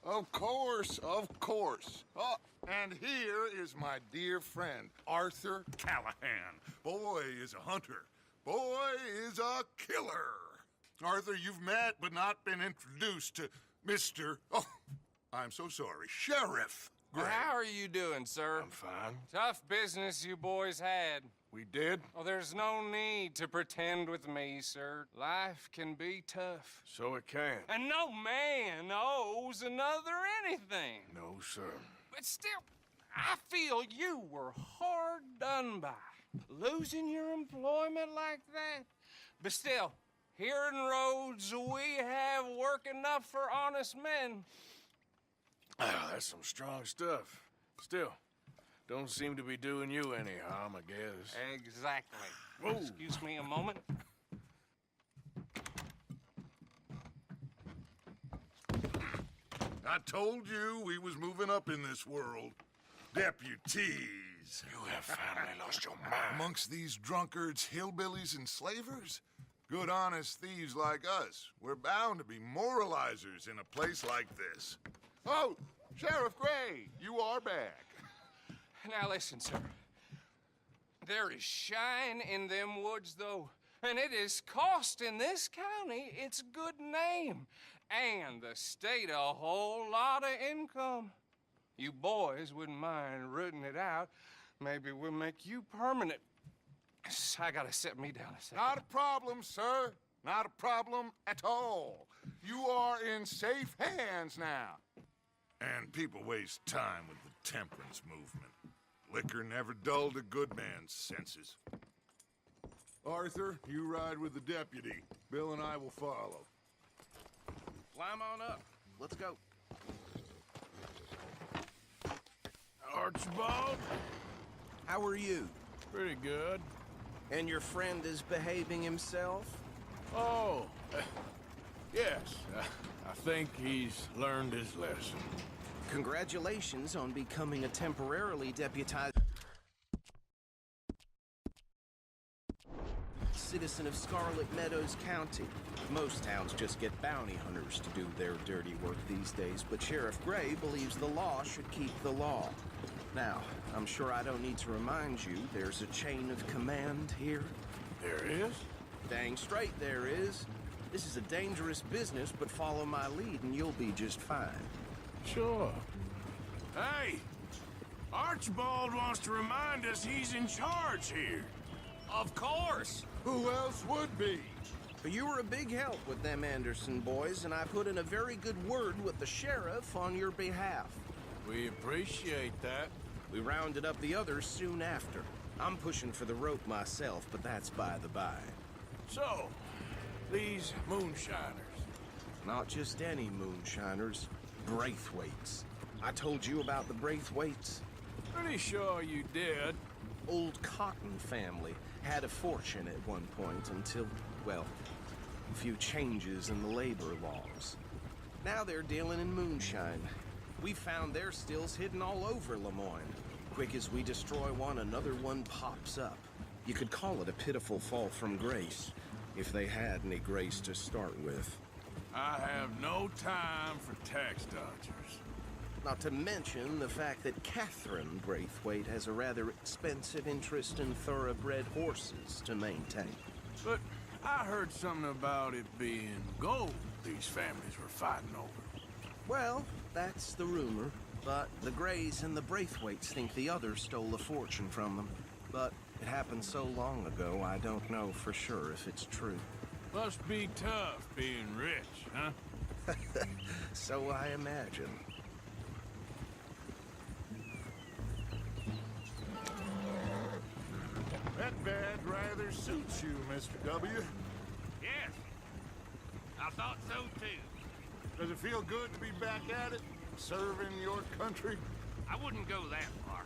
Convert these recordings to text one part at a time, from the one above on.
Of course, of course. Oh, and here is my dear friend, Arthur Callahan. Boy is a hunter. Boy is a killer. Arthur, you've met but not been introduced to Mr. Oh, I'm so sorry, Sheriff Gray. How are you doing, sir? I'm fine. Tough business you boys had. We did? Oh, there's no need to pretend with me, sir. Life can be tough. So it can. And no man owes another anything. No, sir. But still, I feel you were hard done by. Losing your employment like that. But still, here in Rhodes, we have work enough for honest men. Ah, that's some strong stuff. Still, don't seem to be doing you any harm, I guess. Exactly. Whoa. Excuse me a moment. I told you we was moving up in this world. Deputies. You have finally lost your mind. Amongst these drunkards, hillbillies, and slavers? Good, honest thieves like us. We're bound to be moralizers in a place like this. Oh, Sheriff Gray, you are back. Now listen, sir. There is shine in them woods, though, and it is costing this county its good name and the state a whole lot of income. You boys wouldn't mind rooting it out. Maybe we'll make you permanent. I gotta sit me down a second. Not a problem, sir. Not a problem at all. You are in safe hands now. And people waste time with the temperance movement. Liquor never dulled a good man's senses. Arthur, you ride with the deputy. Bill and I will follow. Climb on up. Let's go. Archibald? How are you? Pretty good. And your friend is behaving himself? Oh, yes. I think he's learned his lesson. Congratulations on becoming a temporarily deputized citizen of Scarlet Meadows County. Most towns just get bounty hunters to do their dirty work these days, but Sheriff Gray believes the law should keep the law. Now, I'm sure I don't need to remind you there's a chain of command here. There is? Dang straight there is. This is a dangerous business, but follow my lead and you'll be just fine. Sure. Hey! Archibald wants to remind us he's in charge here. Of course. Who else would be? But you were a big help with them Anderson boys, and I put in a very good word with the sheriff on your behalf. We appreciate that. We rounded up the others soon after. I'm pushing for the rope myself, but that's by the by. So, these moonshiners. Not just any moonshiners, Braithwaites. I told you about the Braithwaites? Pretty sure you did. Old Cotton family had a fortune at one point until, well, a few changes in the labor laws. Now they're dealing in moonshine. We found their stills hidden all over Lemoyne. Quick as we destroy one, another one pops up. You could call it a pitiful fall from grace, if they had any grace to start with. I have no time for tax dodgers. Not to mention the fact that Catherine Braithwaite has a rather expensive interest in thoroughbred horses to maintain. But I heard something about it being gold these families were fighting over. Well, that's the rumor. But the Grays and the Braithwaites think the others stole a fortune from them. But it happened so long ago, I don't know for sure if it's true. Must be tough being rich, huh? So I imagine. That badge rather suits you, Mr. W. Yes, I thought so too. Does it feel good to be back at it? Serving your country? I wouldn't go that far.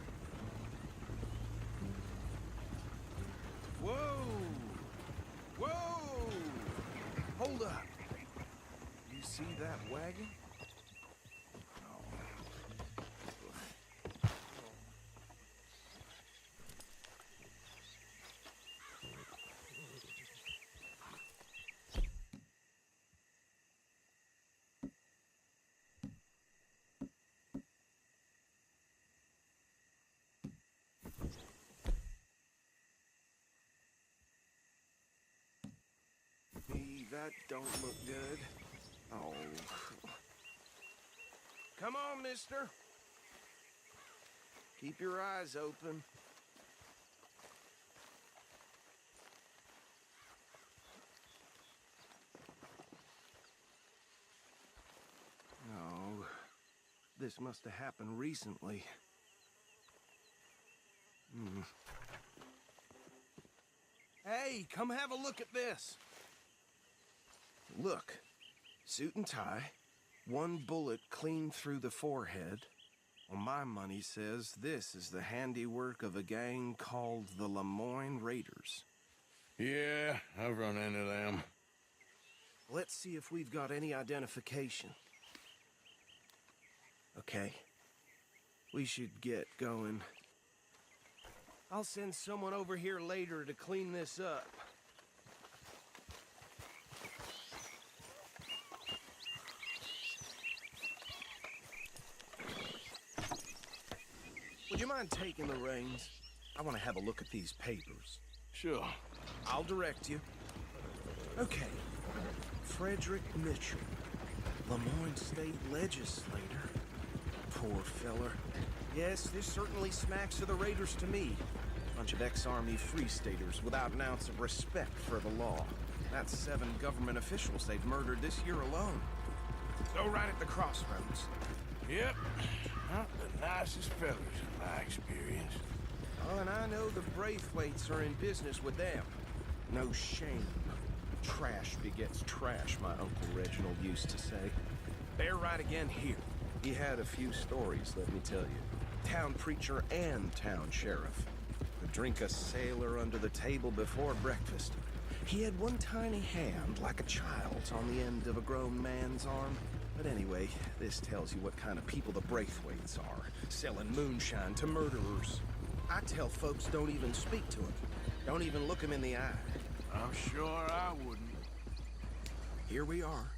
Whoa! Whoa! Hold up. You see that wagon? that don't look good. Oh. Come on, mister. Keep your eyes open. No. This must have happened recently. Hey, come have a look at this. Look. Suit and tie. One bullet clean through the forehead. Well, my money says this is the handiwork of a gang called the Lemoyne Raiders. Yeah, I've run into them. Let's see if we've got any identification. Okay. We should get going. I'll send someone over here later to clean this up. Would you mind taking the reins? I want to have a look at these papers. Sure. I'll direct you. Okay. Frederick Mitchell, Lemoyne State Legislator. Poor feller. Yes, this certainly smacks of the Raiders to me. Bunch of ex-Army Free Staters without an ounce of respect for the law. That's 7 government officials they've murdered this year alone. So right at the crossroads. Yep. Not the nicest fellas in my experience. Oh, and I know the Braithwaites are in business with them. No shame. Trash begets trash, my Uncle Reginald used to say. They're right again here. He had a few stories, let me tell you. Town preacher and town sheriff. Could drink a sailor under the table before breakfast. He had one tiny hand, like a child's, on the end of a grown man's arm. But anyway, this tells you what kind of people the Braithwaites are. Selling moonshine to murderers. I tell folks don't even speak to him. Don't even look him in the eye. I'm sure I wouldn't. Here we are.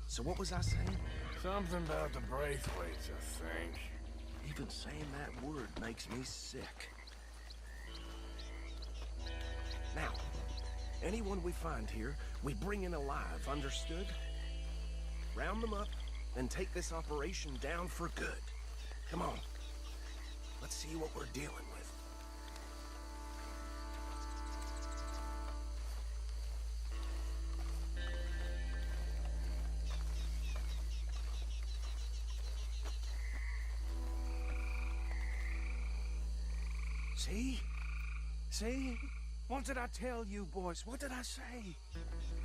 So what was I saying? Something about the Braithwaites, I think. Even saying that word makes me sick. Now, anyone we find here, we bring in alive, understood? Round them up, and take this operation down for good. Come on. Let's see what we're dealing with. See? See? What did I tell you, boys? What did I say?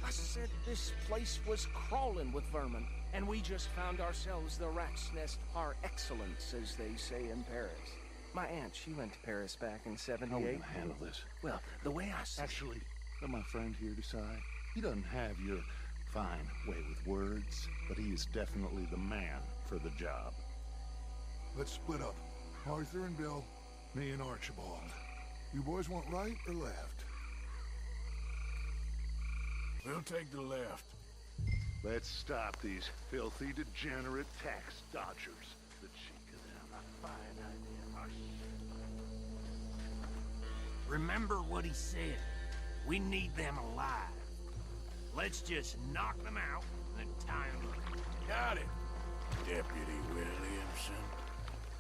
I said this place was crawling with vermin, and we just found ourselves the rat's nest par excellence, as they say in Paris. My aunt, she went to Paris back in '78. How are we gonna handle this? Well, the way I see Actually, let my friend here decide. He doesn't have your fine way with words, but he is definitely the man for the job. Let's split up. Arthur and Bill, me and Archibald. You boys want right or left? We'll take the left. Let's stop these filthy, degenerate tax dodgers. The cheek of them, a fine idea. Remember what he said. We need them alive. Let's just knock them out and tie them up. Got it, Deputy Williamson.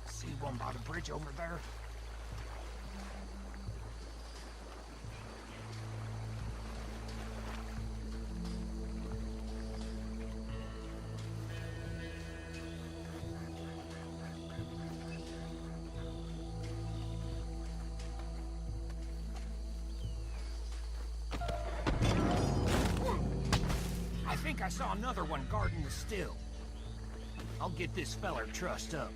See one by the bridge over there? I think I saw another one guarding the still. I'll get this feller trussed up.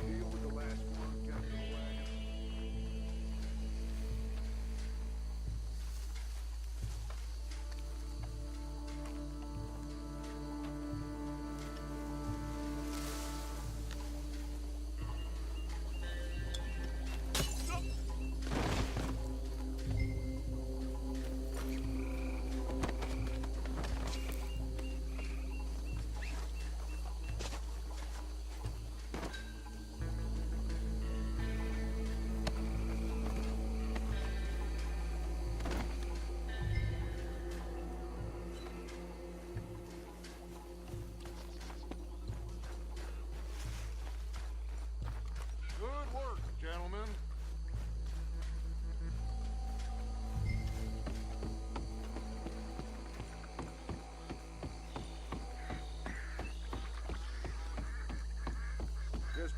Deal with the last one, Captain Wagon.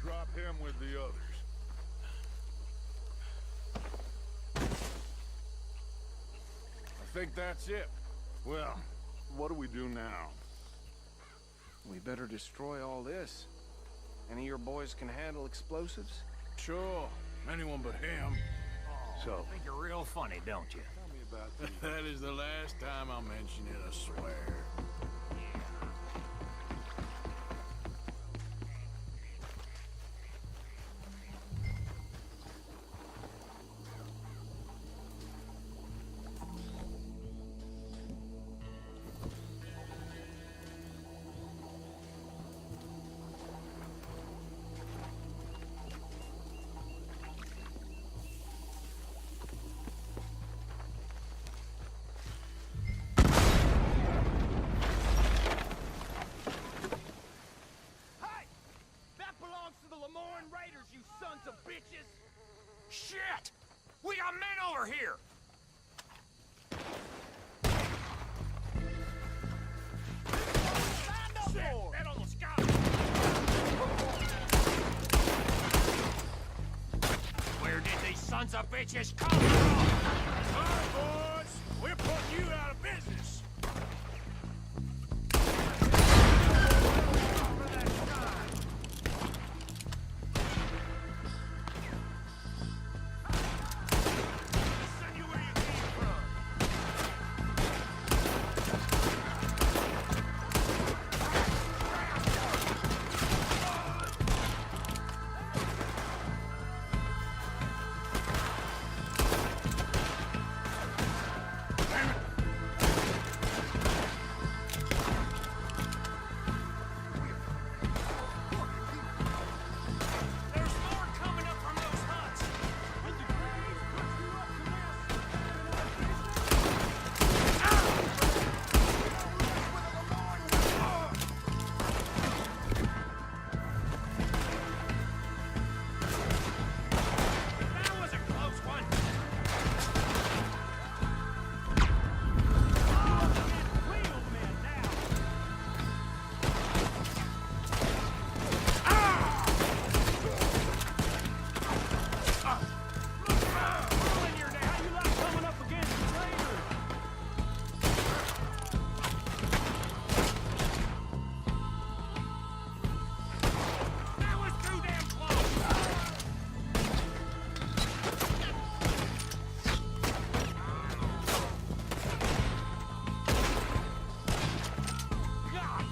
Drop him with the others. I think that's it. Well, what do we do now? We better destroy all this. Any of your boys can handle explosives? Sure. Anyone but him. So, Think you're real funny, don't you? tell me about the... That is the last time I mention it, I swear. Shit! We got men over here! Shit! That almost got me! Where did these sons of bitches come from? All right, boys. We're putting you out of business. Send you where you came from! There's more coming up from those huts! That was a close one! That was too damn close! God!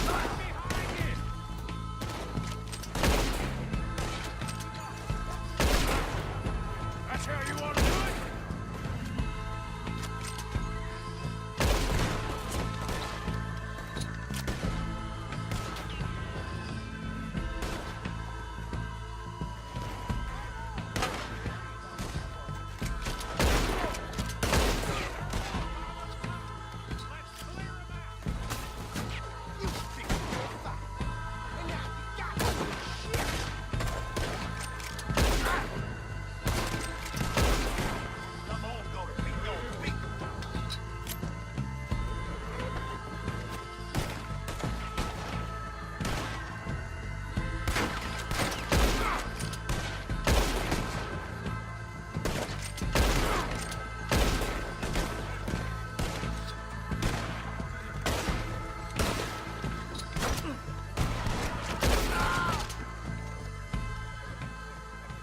Behind it! That's how you want to do it? Come on, go to big go big.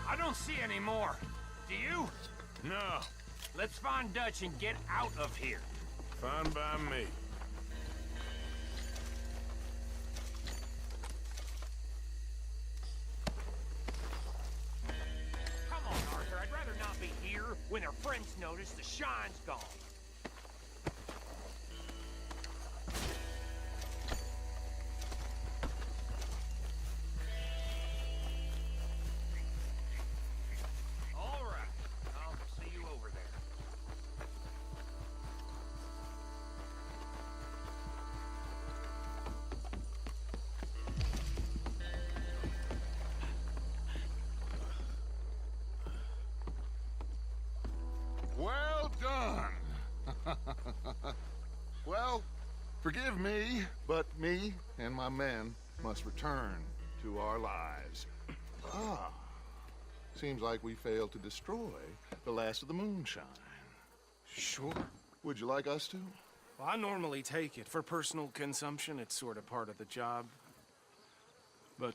I don't see any more. Do you? No. Let's find Dutch and get out of here. Fine by me. Come on, Arthur. I'd rather not be here when their friends notice the shine's gone. All right. I'll see you over there. Well done. Well, forgive me, but me and my men must return to our lives. Ah, seems like we failed to destroy the last of the moonshine. Sure. Would you like us to? Well, I normally take it. For personal consumption, it's sort of part of the job. But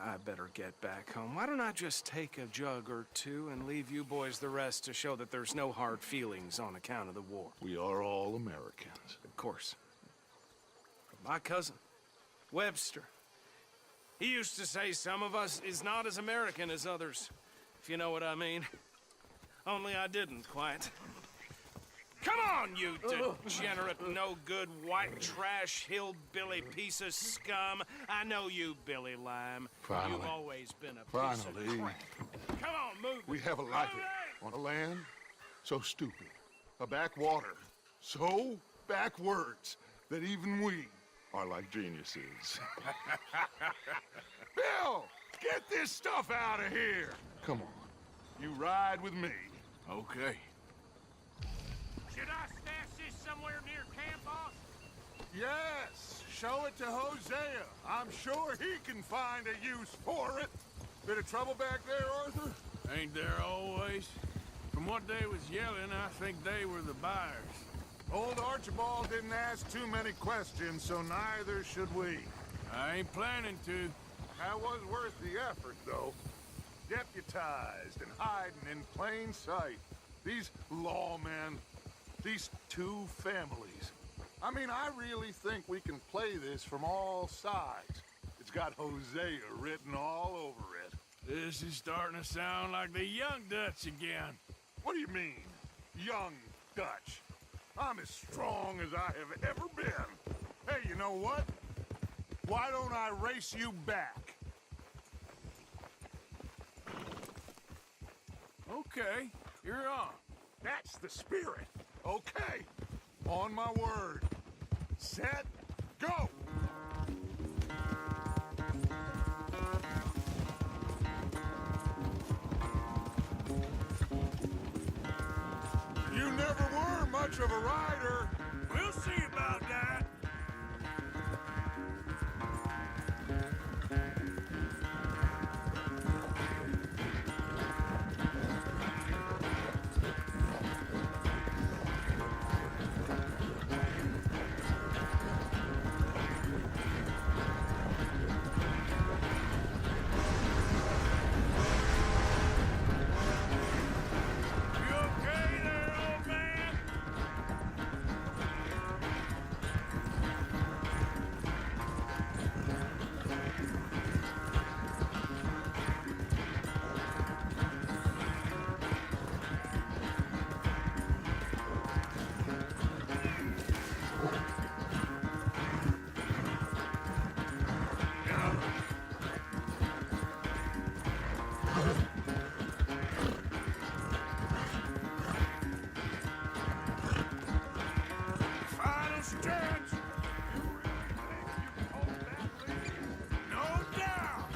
I better get back home. Why don't I just take a jug or two and leave you boys the rest to show that there's no hard feelings on account of the war? We are all Americans. Of course. But my cousin, Webster, he used to say some of us is not as American as others, if you know what I mean. Only I didn't quite. Come on, you degenerate, no-good, white trash, hillbilly piece of scum. I know you, Billy Lime. Finally. You've always been a piece of crap. Come on, move it. We have a life Move it! on a land so stupid, a backwater so backwards that even we are like geniuses. Bill, get this stuff out of here. Come on, you ride with me. Okay. Should I stash this somewhere near camp, boss? Yes, show it to Hosea. I'm sure he can find a use for it. Bit of trouble back there, Arthur? Ain't there always? From what they was yelling, I think they were the buyers. Old Archibald didn't ask too many questions, so neither should we. I ain't planning to. That was worth the effort, though. Deputized and hiding in plain sight. These lawmen, these two families. I mean, I really think we can play this from all sides. It's got Hosea written all over it. This is starting to sound like the Young Dutch again. What do you mean, young Dutch? I'm as strong as I have ever been. Hey, you know what? Why don't I race you back? Okay, you're on. That's the spirit. Okay. On my word. Set, go! You never were much of a rider. We'll see about that. You okay there, old man? Final stretch. No doubt.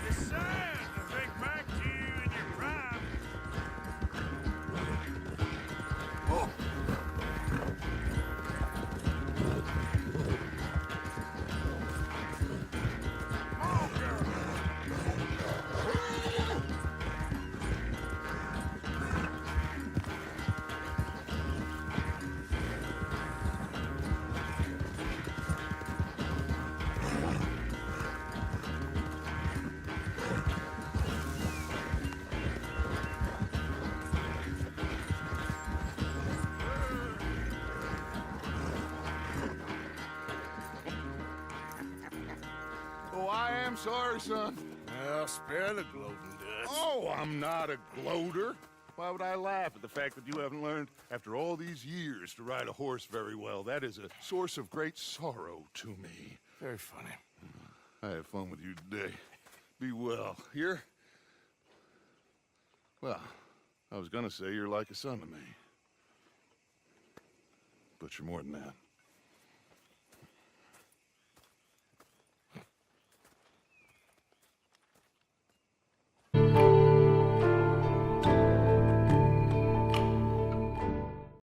It's sad to think back to you in your prime. Oh. Oh, girl. Oh, I am sorry, son. Well, spare the gloating Dutch. Oh, I'm not a gloater. Why would I laugh at the fact that you haven't learned, after all these years, to ride a horse very well? That is a source of great sorrow to me. Very funny. I had fun with you today. Be well. Here? Well, I was gonna say you're like a son to me. But you're more than that.